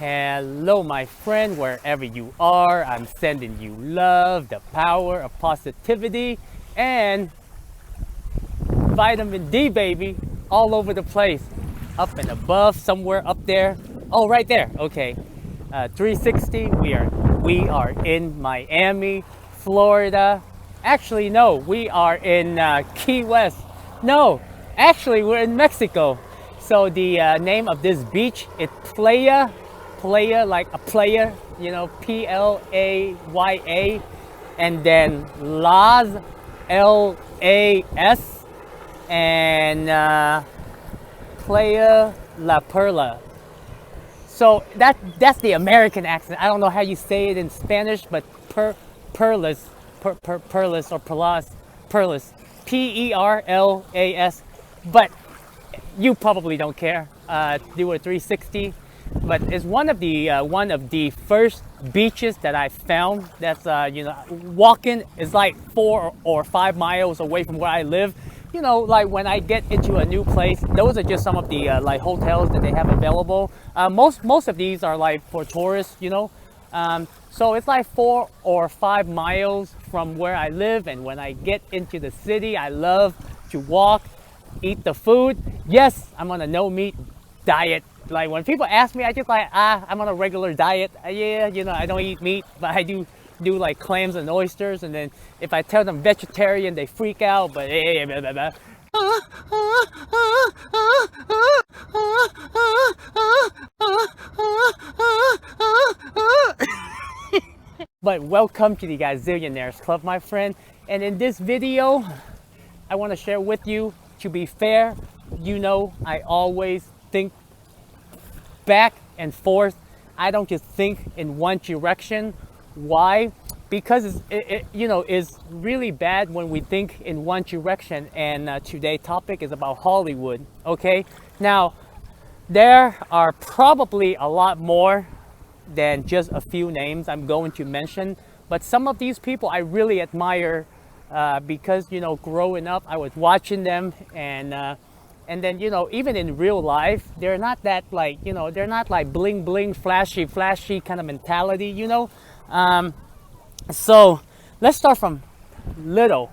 Hello, my friend, wherever you are. I'm sending you love, the power of positivity, and vitamin D, baby, all over the place. Up and above, somewhere up there. Oh, right there. Okay. 360. We are in Miami, Florida. Actually, no, we are in Key West. No, actually, we're in Mexico. So the name of this beach is Playa like a player, Playa, and then Las, and Playa La Perla. So that's the American accent. I don't know how you say it in Spanish, but perlas, perlas or perlas, Perlas. But you probably don't care. Do a 360, but it's one of the first beaches that I found. That's walking is like 4 or 5 miles away from where I live. Like when I get into a new place, those are just some of the like hotels that they have available. Most of these are like for tourists. So it's like 4 or 5 miles from where I live, and when I get into the city, I love to walk, eat the food. Yes, I'm on a no meat diet. Like when people ask me, I just like, I'm on a regular diet. Yeah, I don't eat meat, but I do like clams and oysters. And then if I tell them vegetarian, they freak out. But blah, blah, blah. But welcome to the Gazillionaires Club, my friend. And in this video, I want to share with you, to be fair, I always think back and forth. I don't just think in one direction. Why? Because it's really bad when we think in one direction. And today's topic is about Hollywood. Okay, now there are probably a lot more than just a few names I'm going to mention, but some of these people I really admire because growing up I was watching them, and then even in real life they're not that like they're not like bling bling flashy kind of mentality. So let's start from little,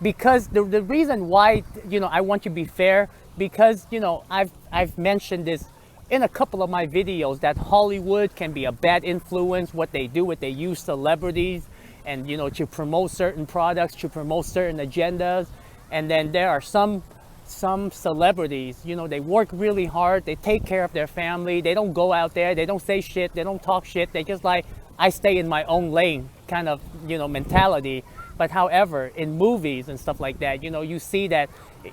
because the reason why I want to be fair, because I've mentioned this in a couple of my videos, that Hollywood can be a bad influence. What they do, they use celebrities and to promote certain products, to promote certain agendas. And then there are some celebrities, they work really hard, they take care of their family, they don't go out there, they don't say shit, they don't talk shit, they just like, I stay in my own lane kind of mentality. But however, in movies and stuff like that, you see that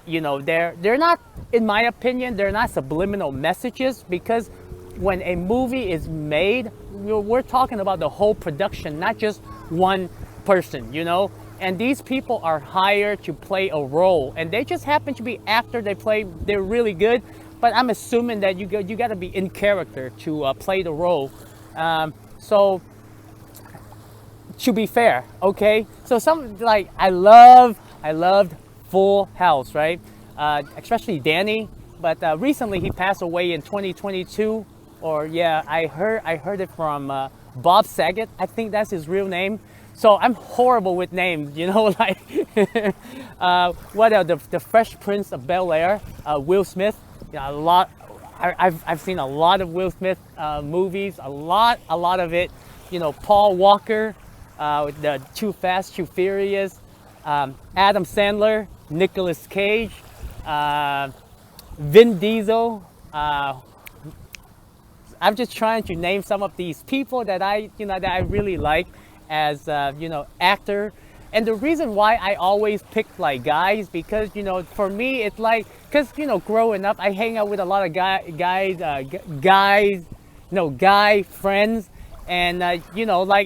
they're not, in my opinion, they're not subliminal messages, because when a movie is made, we're talking about the whole production, not just one person. And these people are hired to play a role, and they just happen to be actors. They're really good, but I'm assuming that you got to be in character to play the role. So to be fair, okay, so some, like, I loved Full House, right? Especially Danny, but recently he passed away in 2022, or yeah, I heard it from Bob Saget. I think that's his real name. So I'm horrible with names, like what else? The Fresh Prince of Bel-Air, Will Smith. A lot. I've seen a lot of Will Smith movies, a lot of it. Paul Walker, the Too Fast, Too Furious, Adam Sandler, Nicolas Cage, Vin Diesel. I'm just trying to name some of these people that I really like as actor. And the reason why I always pick like guys, because for me it's like, because growing up I hang out with a lot of guy friends, and like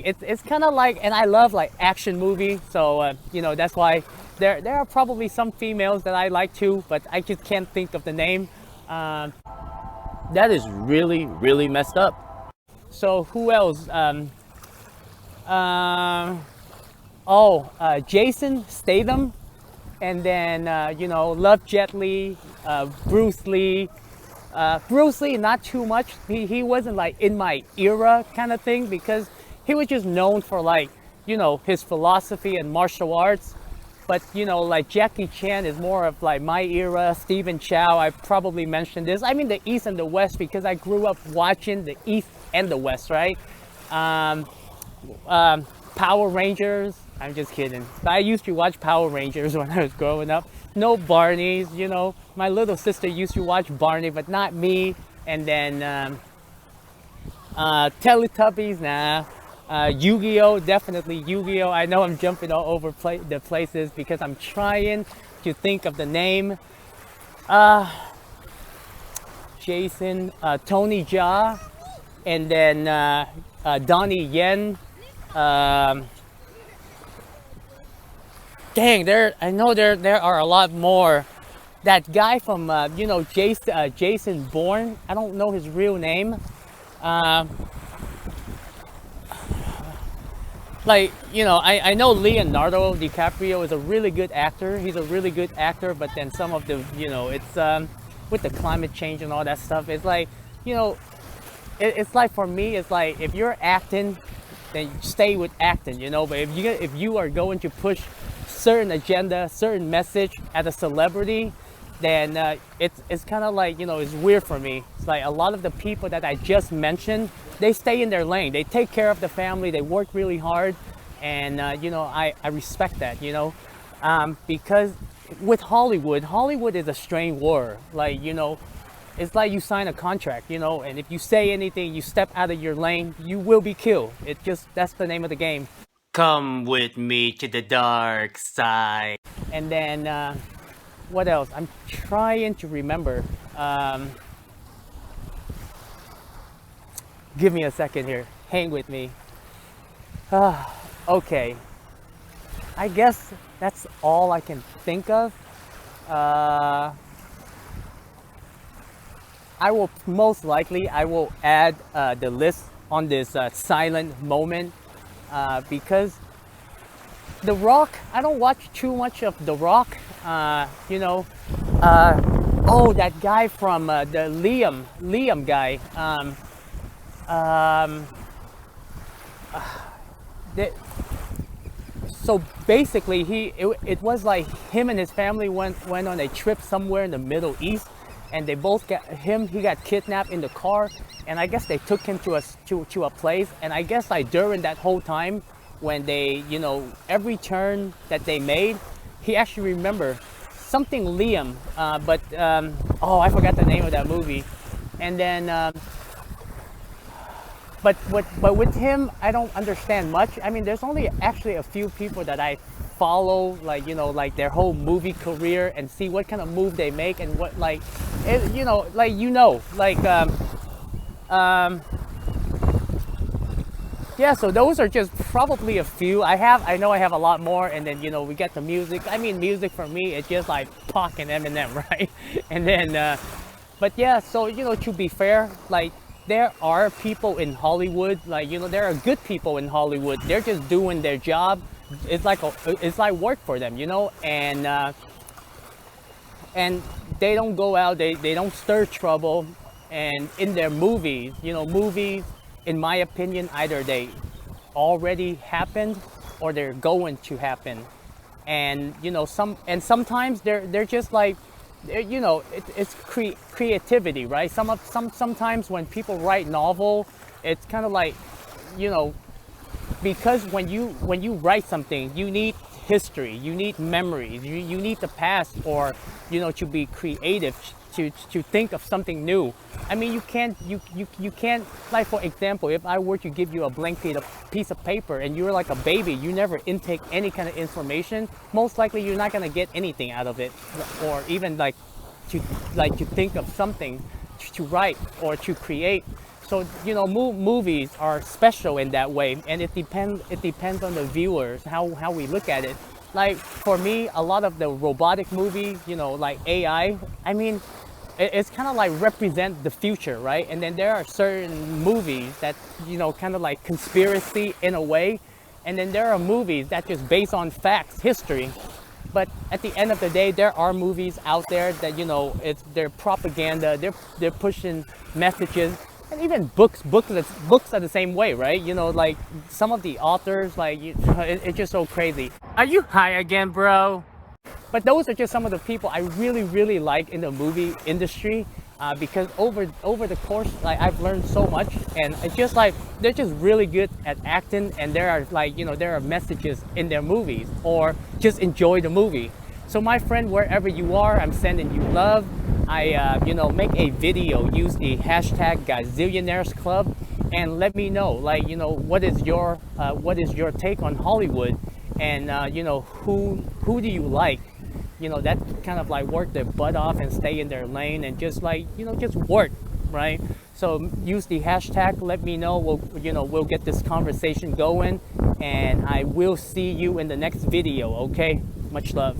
it's kind of like, and I love like action movies, so that's why there are probably some females that I like too, but I just can't think of the name. That is really, really messed up. So who else? Jason Statham, and then Love Jet Li, Bruce Lee, Bruce Lee, not too much. He wasn't like in my era kind of thing, because he was just known for like, his philosophy and martial arts. But like Jackie Chan is more of like my era. Stephen Chow, I probably mentioned this. I mean the East and the West, because I grew up watching the East and the West, right? Um, Power Rangers. I'm just kidding. But I used to watch Power Rangers when I was growing up. No Barneys, My little sister used to watch Barney, but not me. And then Teletubbies, nah. Yu-Gi-Oh, definitely Yu-Gi-Oh. I know I'm jumping all over the places because I'm trying to think of the name. Jason, Tony Jaa, and then Donnie Yen. Dang, I know there are a lot more. That guy from Jason Bourne. I don't know his real name. I know Leonardo DiCaprio is a really good actor. He's a really good actor, but then some of the, it's with the climate change and all that stuff. It's like, it's like for me, it's like if you're acting, then stay with acting, But if you are going to push certain agenda, certain message as a celebrity, then it's kind of like, it's weird for me. It's like a lot of the people that I just mentioned, they stay in their lane. They take care of the family. They work really hard, and I respect that, because with Hollywood is a strange war. Like, it's like you sign a contract, and if you say anything, you step out of your lane, you will be killed. That's the name of the game. Come with me to the dark side. And then what else? I'm trying to remember. Give me a second here. Hang with me. Okay. I guess that's all I can think of. I will most likely add the list on this silent moment, because The Rock, I don't watch too much of The Rock. That guy from the Liam guy. So basically, it was like him and his family went on a trip somewhere in the Middle East, and they both he got kidnapped in the car, and I guess they took him to a place, and I guess like during that whole time when they, every turn that they made, he actually remembered something Liam, I forgot the name of that movie. And then but with him, I don't understand much. I mean, there's only actually a few people that I follow, like, like their whole movie career, and see what kind of move they make, and what, yeah, so those are just probably a few. I know I have a lot more, and then, we get the music. I mean, music for me, it's just like Pac and Eminem, right? And then, but yeah, so, to be fair, like, there are people in Hollywood, like, there are good people in Hollywood. They're just doing their job. It's like work for them, and they don't go out, they don't stir trouble. And in their movies, movies, in my opinion, either they already happened or they're going to happen. And sometimes they're just like, it's creativity, right? Sometimes when people write novel, it's kind of like, because when you write something, you need history, you need memories, you need the past, or to be creative, to think of something new. I mean, you can't, like, for example, if I were to give you a blank piece of paper and you're like a baby, you never intake any kind of information, most likely you're not going to get anything out of it, or even to think of something to write or to create. So, movies are special in that way, and it depends on the viewers, how we look at it. Like, for me, a lot of the robotic movies, like AI, I mean, it's kind of like represent the future, right? And then there are certain movies that, kind of like conspiracy in a way. And then there are movies that just based on facts, history. But at the end of the day, there are movies out there that, you know, they're propaganda, they're pushing messages. And even books are the same way, right? You know, like some of the authors, like it's just so crazy. Are you high again, bro? But those are just some of the people I really like in the movie industry, because over the course, like, I've learned so much, and it's just like they're just really good at acting, and there are, like, you know, there are messages in their movies, or just enjoy the movie. So my friend, wherever you are, I'm sending you love. I you know, make a video, use the hashtag Gazillionaires Club, and let me know, like, you know, what is your take on Hollywood, and you know, who do you like, you know, that kind of like work their butt off and stay in their lane and just, like, you know, just work, right? So use the hashtag, let me know. We'll get this conversation going, and I will see you in the next video. Okay, much love.